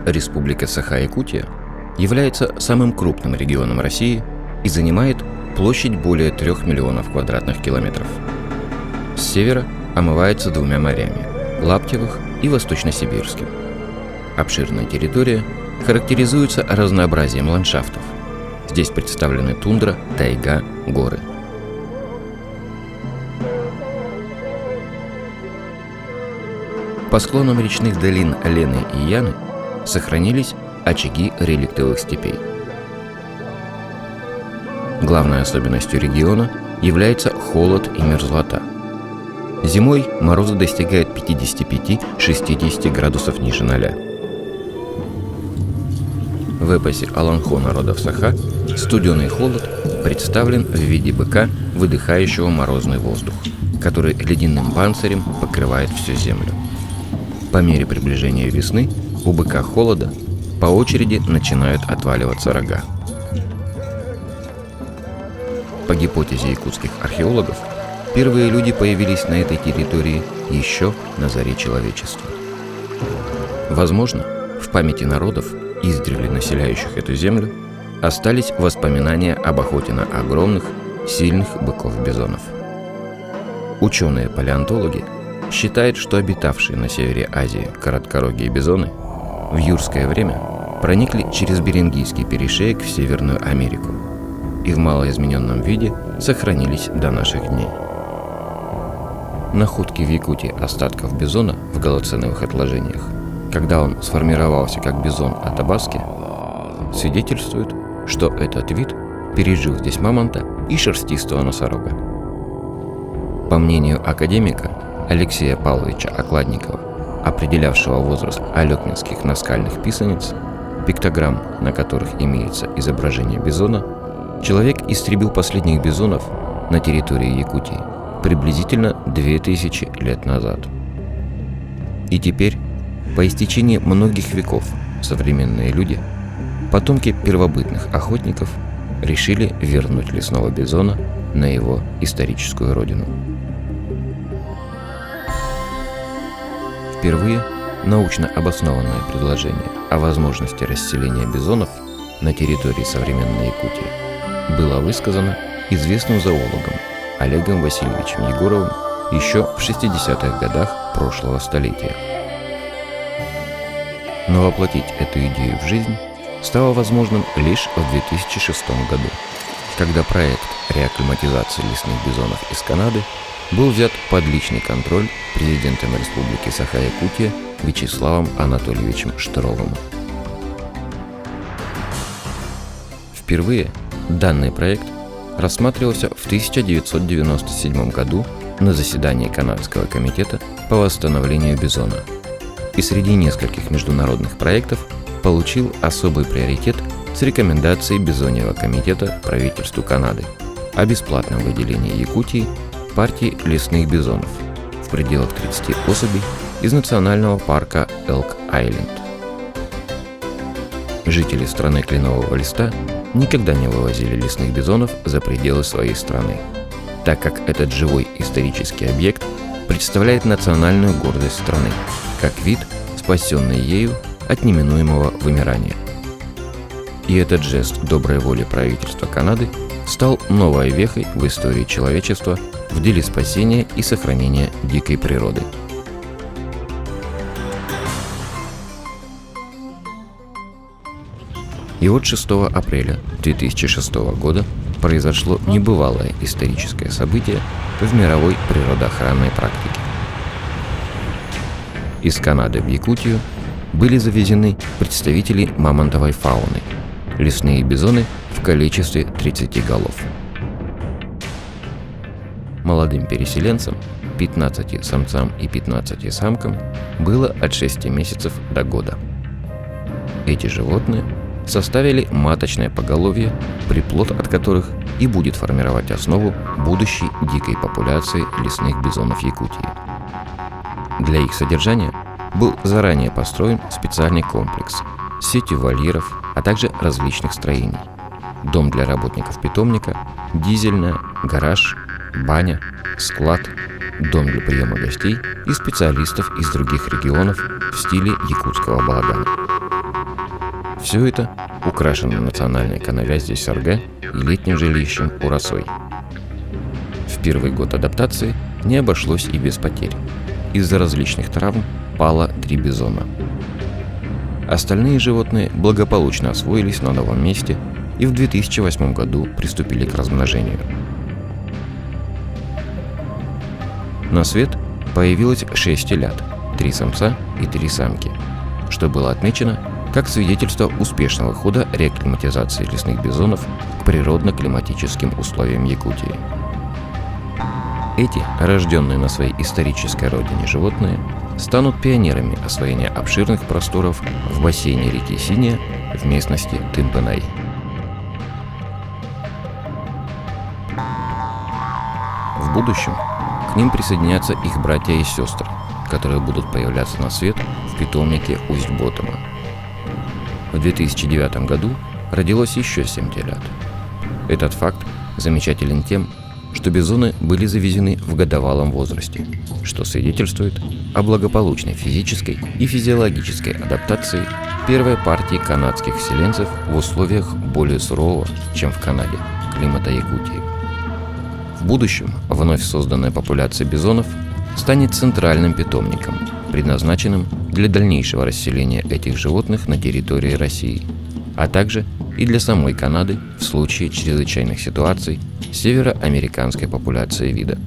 Республика Саха-Якутия является самым крупным регионом России и занимает площадь более 3 миллионов квадратных километров. С севера омывается двумя морями – Лаптевых и Восточно-Сибирским. Обширная территория характеризуется разнообразием ландшафтов. Здесь представлены тундра, тайга, горы. По склонам речных долин Лены и Яны сохранились очаги реликтовых степей. Главной особенностью региона является холод и мерзлота. Зимой морозы достигают 55-60 градусов ниже ноля. В эпосе Аланхо народов Саха студеный холод представлен в виде быка, выдыхающего морозный воздух, который ледяным панцирем покрывает всю землю. По мере приближения весны у быка холода по очереди начинают отваливаться рога. По гипотезе якутских археологов, первые люди появились на этой территории еще на заре человечества. Возможно, в памяти народов, издревле населяющих эту землю, остались воспоминания об охоте на огромных, сильных быков-бизонов. Ученые-палеонтологи считают, что обитавшие на севере Азии короткорогие бизоны в юрское время проникли через Берингийский перешеек в Северную Америку и в малоизмененном виде сохранились до наших дней. Находки в Якутии остатков бизона в голоценовых отложениях, когда он сформировался как бизон атабаски, свидетельствуют, что этот вид пережил здесь мамонта и шерстистого носорога. По мнению академика Алексея Павловича Окладникова, определявшего возраст алекнинских наскальных писанец, пиктограмм, на которых имеется изображение бизона, человек истребил последних бизонов на территории Якутии приблизительно 2000 лет назад. И теперь, по истечении многих веков, современные люди, потомки первобытных охотников, решили вернуть лесного бизона на его историческую родину. Впервые научно обоснованное предложение о возможности расселения бизонов на территории современной Якутии было высказано известным зоологом Олегом Васильевичем Егоровым еще в 60-х годах прошлого столетия. Но воплотить эту идею в жизнь стало возможным лишь в 2006 году, когда проект реакклиматизации лесных бизонов из Канады был взят под личный контроль президентом Республики Саха-Якутия Вячеславом Анатольевичем Штыровым. Впервые данный проект рассматривался в 1997 году на заседании Канадского комитета по восстановлению бизона и среди нескольких международных проектов получил особый приоритет с рекомендацией Бизоньего комитета правительству Канады о бесплатном выделении Якутии партии лесных бизонов в пределах 30 особей из национального парка Элк-Айленд. Жители страны кленового листа никогда не вывозили лесных бизонов за пределы своей страны, так как этот живой исторический объект представляет национальную гордость страны, как вид, спасенный ею от неминуемого вымирания. И этот жест доброй воли правительства Канады стал новой вехой в истории человечества в деле спасения и сохранения дикой природы. И вот 6 апреля 2006 года произошло небывалое историческое событие в мировой природоохранной практике. Из Канады в Якутию были завезены представители мамонтовой фауны, лесные бизоны в количестве 30 голов. Молодым переселенцам, 15 самцам и 15 самкам, было от 6 месяцев до года. Эти животные составили маточное поголовье, приплод от которых и будет формировать основу будущей дикой популяции лесных бизонов Якутии. Для их содержания был заранее построен специальный комплекс с сетью вольеров, а также различных строений: дом для работников питомника, дизельная, гараж, баня, склад, дом для приема гостей и специалистов из других регионов в стиле якутского балагана. Все это украшено национальной коновязью сёргэ и летним жилищем урасой. В первый год адаптации не обошлось и без потерь. Из-за различных травм пало 3 бизона. Остальные животные благополучно освоились на новом месте и в 2008 году приступили к размножению. На свет появилось 6 телят, 3 самца и 3 самки, что было отмечено как свидетельство успешного хода реакклиматизации лесных бизонов к природно-климатическим условиям Якутии. Эти, рожденные на своей исторической родине животные, станут пионерами освоения обширных просторов в бассейне реки Синяя в местности Тымпынай. В будущем к ним присоединятся их братья и сестры, которые будут появляться на свет в питомнике Усть-Ботома. В 2009 году родилось еще 7 телят. Этот факт замечателен тем, что бизоны были завезены в годовалом возрасте, что свидетельствует о благополучной физической и физиологической адаптации первой партии канадских селенцев в условиях более сурового, чем в Канаде, климата Якутии. В будущем вновь созданная популяция бизонов станет центральным питомником, предназначенным для дальнейшего расселения этих животных на территории России, а также и для самой Канады в случае чрезвычайных ситуаций североамериканской популяции вида.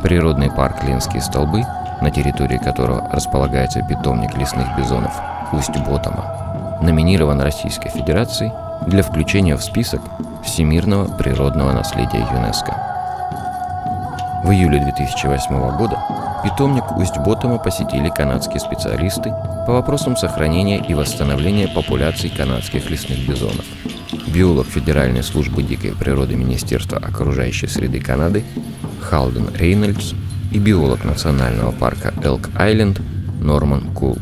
Природный парк Ленские столбы, на территории которого располагается питомник лесных бизонов Усть-Ботома, номинирован Российской Федерацией для включения в список всемирного природного наследия ЮНЕСКО. В июле 2008 года питомник Усть-Ботома посетили канадские специалисты по вопросам сохранения и восстановления популяций канадских лесных бизонов. Биолог Федеральной службы дикой природы Министерства окружающей среды Канады Халден Рейнольдс и биолог национального парка Элк-Айленд Норман Кул.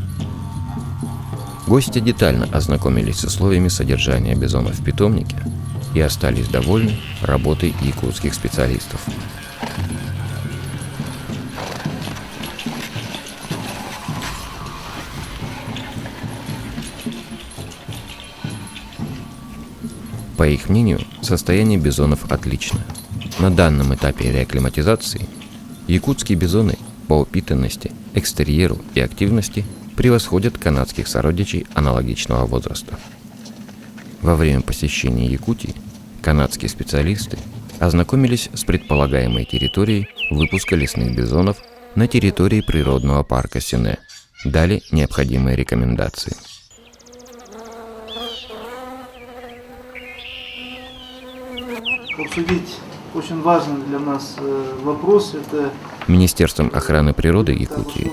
Гости детально ознакомились с условиями содержания бизонов в питомнике и остались довольны работой якутских специалистов. По их мнению, состояние бизонов отличное. На данном этапе реакклиматизации якутские бизоны по упитанности, экстерьеру и активности превосходят канадских сородичей аналогичного возраста. Во время посещения Якутии канадские специалисты ознакомились с предполагаемой территорией выпуска лесных бизонов на территории природного парка Сине, дали необходимые рекомендации. Обсудить очень важный для нас вопрос. Это Министерством охраны природы Якутии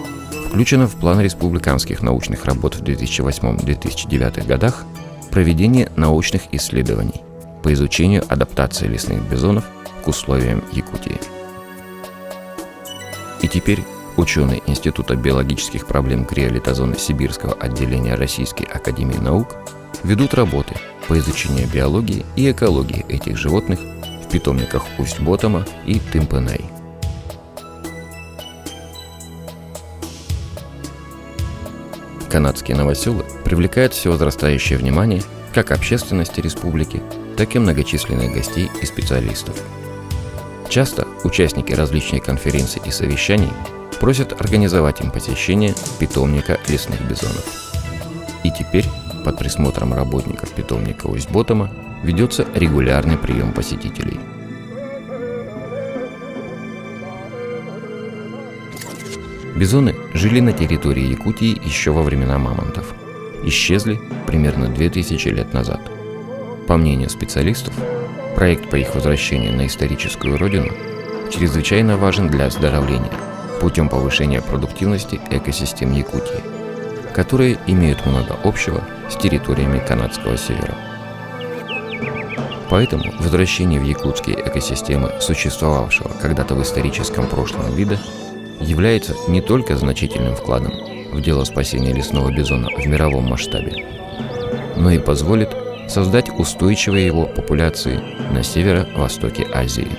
включено в план республиканских научных работ в 2008-2009 годах проведение научных исследований по изучению адаптации лесных бизонов к условиям Якутии. И теперь ученые Института биологических проблем криолитозоны Сибирского отделения Российской академии наук ведут работы по изучению биологии и экологии этих животных в питомниках Усть-Ботома и Тымпынай. Канадские новоселы привлекают все возрастающее внимание как общественности республики, так и многочисленных гостей и специалистов. Часто участники различных конференций и совещаний просят организовать им посещение питомника лесных бизонов. И теперь под присмотром работников питомника Усть-Ботома ведется регулярный прием посетителей. Бизоны жили на территории Якутии еще во времена мамонтов. Исчезли примерно 2000 лет назад. По мнению специалистов, проект по их возвращению на историческую родину чрезвычайно важен для оздоровления путем повышения продуктивности экосистем Якутии, которые имеют много общего с территориями канадского севера. Поэтому возвращение в якутские экосистемы существовавшего когда-то в историческом прошлом вида является не только значительным вкладом в дело спасения лесного бизона в мировом масштабе, но и позволит создать устойчивые его популяции на северо-востоке Азии.